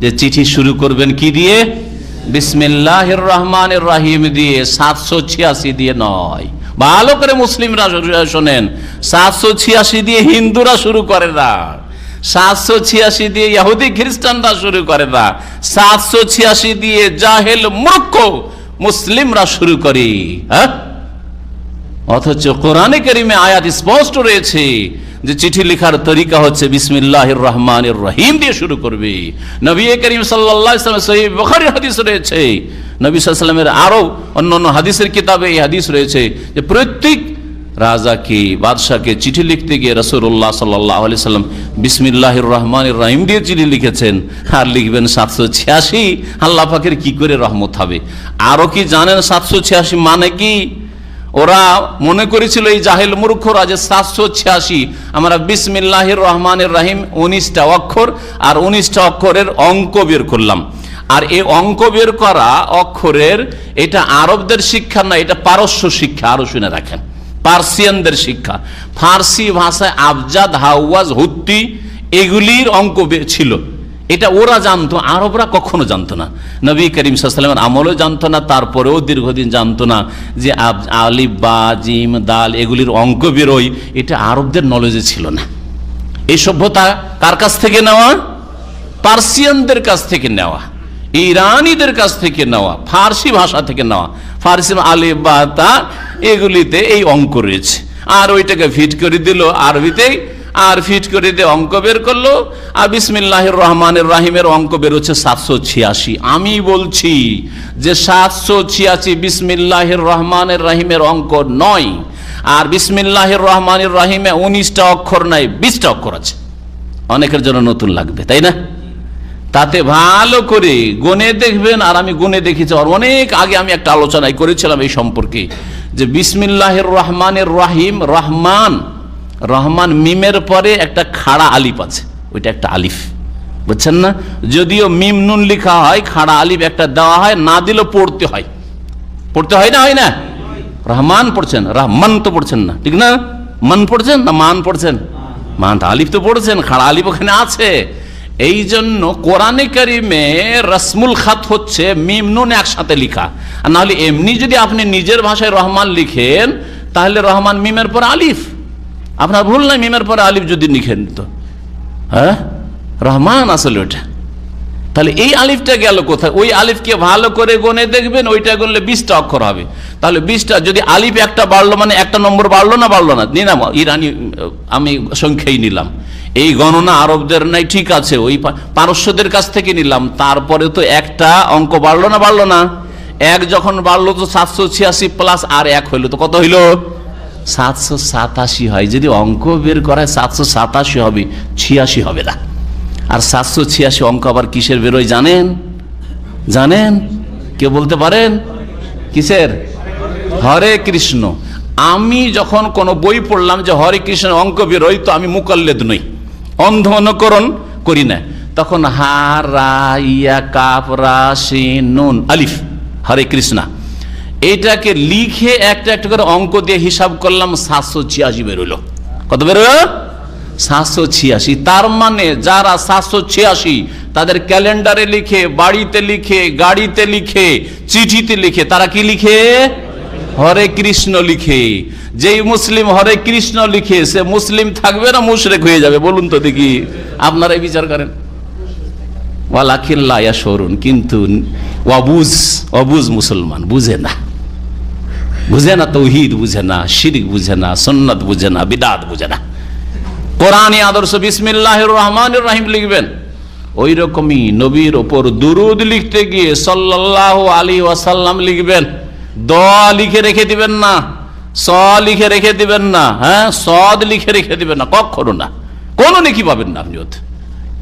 যে চিঠি শুরু করবেন কি দিয়ে? বিসমিল্লাহির রহমানির রহিম দিয়ে, 786 দিয়ে নয়। ভালো করে মুসলিমরা শোনেন, 786 দিয়ে হিন্দুরা শুরু করে না, 786 দিয়ে ইহুদি খ্রিস্টানরা শুরু করে না, 786 দিয়ে জাহেল মূর্খ মুসলিমরা শুরু করে। হ্যাঁ, অথচ কোরআনে কারিমে আয়াত স্পষ্ট রয়েছে যে চিঠি লেখার তরিকা হচ্ছে বিসমিল্লাহির রহমানির রহিম দিয়ে শুরু করবে। নবী করিম সাল্লাল্লাহু আলাইহি ওয়াসাল্লাম সহিহ বুখারীর হাদিস রয়েছে, নবী সাল্লাল্লাহু আলাইহি ওয়াসাল্লামের আরো অন্যান্য হাদিসের কিতাবে এই হাদিস রয়েছে যে প্রত্যেক রাজাকে, বাদশাকে চিঠি লিখতে গিয়ে রাসূলুল্লাহ সাল্লাল্লাহু আলাইহি ওয়াসাল্লাম বিসমিল্লাহির রহমানির রহিম দিয়ে চিঠি লিখেছেন। আর লিখবেন 786, আল্লাহ পাকের কি করে রহমত হবে? আরো কি জানেন 786 মানে কি? ওরা মনে করেছিল, এই জাহেল মূর্খরা, যে 786 আমরা বিসমিল্লাহির রহমানির রহিম 19টা অক্ষর, আর 19টা অক্ষরের অঙ্ক বের করলাম। আর এই অঙ্ক বের করা অক্ষরের এটা আরবদের শিক্ষা না, এটা পারস্য শিক্ষা। আরো শুনে রাখেন, পার্সিয়ানদের শিক্ষা। ফার্সি ভাষায় আবজাদ, হাওয়াজ, হুত্তি এগুলির অঙ্ক ছিল, এটা ওরা জানতো, আরবরা কখনো জানতো না। নবী করিম সাল্লাল্লাহু আলাইহি ওয়াসাল্লামের আমলেও জানতো না, তারপরেও দীর্ঘদিন জানতো না যে আলিফ বা জিম দাল এগুলির অঙ্ক বেরোয়, এটা আরবদের নলেজে ছিল না। এই সভ্যতা কার কাছ থেকে নেওয়া? পার্সিয়ানদের কাছ থেকে নেওয়া, ইরানিদের কাছ থেকে নেওয়া, ফার্সি ভাষা থেকে নেওয়া। ফার্সি আলিফ বা তা এগুলিতে এই অঙ্ক রয়েছে, আর ওইটাকে ফিট করে দিল আরবিতে, আর ফিট করে দিয়ে অঙ্ক বের করলো। আর বিসমিল্লাহির রহমানির রহিমের অঙ্ক বেরোচ্ছে 786। আমি বলছি যে 786 বিসমিল্লাহির রহমানির রহিমের অঙ্ক নয়, আর বিসমিল্লাহির রহমানির রহিমে 19টা অক্ষর নাই, 20টা অক্ষর আছে। অনেকের জন্য নতুন লাগবে, তাই না? তাতে ভালো করে গুনে দেখবেন। আর আমি গুনে দেখেছি, আর অনেক আগে আমি একটা আলোচনায় করেছিলাম এই সম্পর্কে, যে বিসমিল্লাহির রহমানির রহিম, রহমান, রহমান মিমের পরে একটা খাড়া আলিফ আছে, ওইটা একটা আলিফ, বুঝছেন না? যদিও মিম নুন লেখা হয়, খাড়া আলিফ একটা দেওয়া হয়, না দিলেও পড়তে হয়। পড়তে হয় না? হয় না? রহমান পড়ছেন, রহমান তো পড়ছেন না, ঠিক না? মান পড়ছেন না মান পড়ছেন? মান, আলিফ তো পড়ছেন, খাড়া আলিফ ওখানে আছে। এই জন্য কোরআনে কারিমে রসমুল খাত হচ্ছে মিম নুন একসাথে লিখা। আর নাহলে এমনি যদি আপনি নিজের ভাষায় রহমান লিখেন, তাহলে রহমান মিমের পর আলিফ, আপনার ভুল নাই, মিমের পরে আলিফ যদি লিখেন তো হ্যাঁ রহমান আসলে ওটা। তাহলে এই আলিফটা গেল কোথায়? ওই আলিফকে ভালো করে গুনে দেখবেন, ওইটা গুনলে 20টা অক্ষর হবে। তাহলে 20টা, যদি আলিফ একটা বাড়লো মানে একটা নম্বর বাড়লো না বাড়লো না? নিলাম ইরানি, আমি সংখ্যাই নিলাম, এই গণনা আরবদের নাই, ঠিক আছে, ওই পারস্যদের কাছ থেকে নিলাম। তারপরে তো একটা অঙ্ক বাড়লো না বাড়লো না? এক যখন বাড়লো তো 786 প্লাস আর এক হইলো, তো কত হইলো? 787 হয়। যদি অঙ্ক বের করায় 787 হবে, 86 হবে না। আর 786 অঙ্ক আবার কিসের বেরোয় জানেন? জানেন? কে বলতে পারেন? কিসের? হরে কৃষ্ণ। আমি যখন কোনো বই পড়লাম যে হরে কৃষ্ণ অঙ্ক বেরোয়, তো আমি মুকাল্লেদ নই, অন্ধ অনুকরণ করি না। তখন হা রা ইয়া কাফ রা শিন নুন আলিফ, হরে কৃষ্ণ, এইটাকে লিখে একটা একটা করে অঙ্ক দিয়ে হিসাব করলাম, 786 বেরোলো। কত বেরোলো? 786। তার মানে যারা 786 তাদের ক্যালেন্ডারে লিখে, বাড়িতে লিখে, গাড়িতে লিখে, চিঠিতে লিখে, তারা কি লিখে? হরে কৃষ্ণ লিখে। যেই মুসলিম হরে কৃষ্ণ লিখে, সে মুসলিম থাকবে না মুশরিক হয়ে যাবে? বলুন তো দেখি, আপনারাই বিচার করেন। ওয়ালাকিন লা ইয়াশউরুন, কিন্তু অবুঝ মুসলমান বুঝে না, বুঝে না তাওহীদ, বুঝে না শিরক, বুঝে না সুন্নাত, বুঝে না বিদআত, বুঝে না কোরআনী আদর্শ। বিসমিল্লাহির রহমানির রহিম লিখবেন। ওই রকমই নবীর ওপর দুরূদ লিখতে গিয়ে সাল্লাল্লাহু আলাইহি ওয়াসাল্লাম লিখবেন। দ লিখে রেখে দিবেন না, স লিখে রেখে দিবেন না, হ্যাঁ সদ লিখে রেখে দিবেন না, কখনো না, কোনো নেকি পাবেন না আপনি ওতে।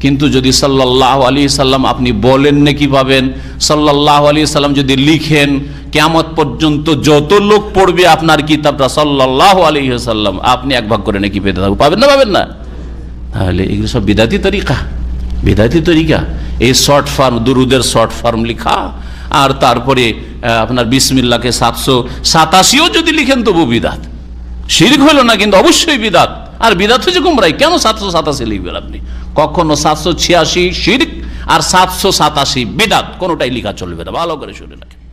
কিন্তু যদি সাল্লাল্লাহু আলাইহি সাল্লাম আপনি বলেন, নেকি পাবেন। সাল্লাল্লাহু আলাইহি সাল্লাম যদি লিখেন, কিয়ামত পর্যন্ত যত লোক পড়বে আপনার কিতাবটা সাল্লাল্লাহু আলাইহি সাল্লাম, আপনি এক ভাগ করে নেকি পেতে থাকবেন। পাবেন না? পাবেন না? তাহলে এগুলো সব বিদাতি তরিকা, বিদাতি তরিকা। এই শর্ট ফর্ম, দুরুদের শর্ট ফর্ম লিখা, আর তারপরে আপনার বিসমিল্লাহকে 787ও যদি লিখেন তবু বিদাত। শিরক হলো না, কিন্তু অবশ্যই বিদাত। আর বিদাত হচ্ছে গুমরাহি। কেন 787 লিখবেন আপনি? কখনো 786 শিরক আর 787 বিদাত, কোনোটাই লেখা চলবে না। ভালো করে শুনে রাখেন।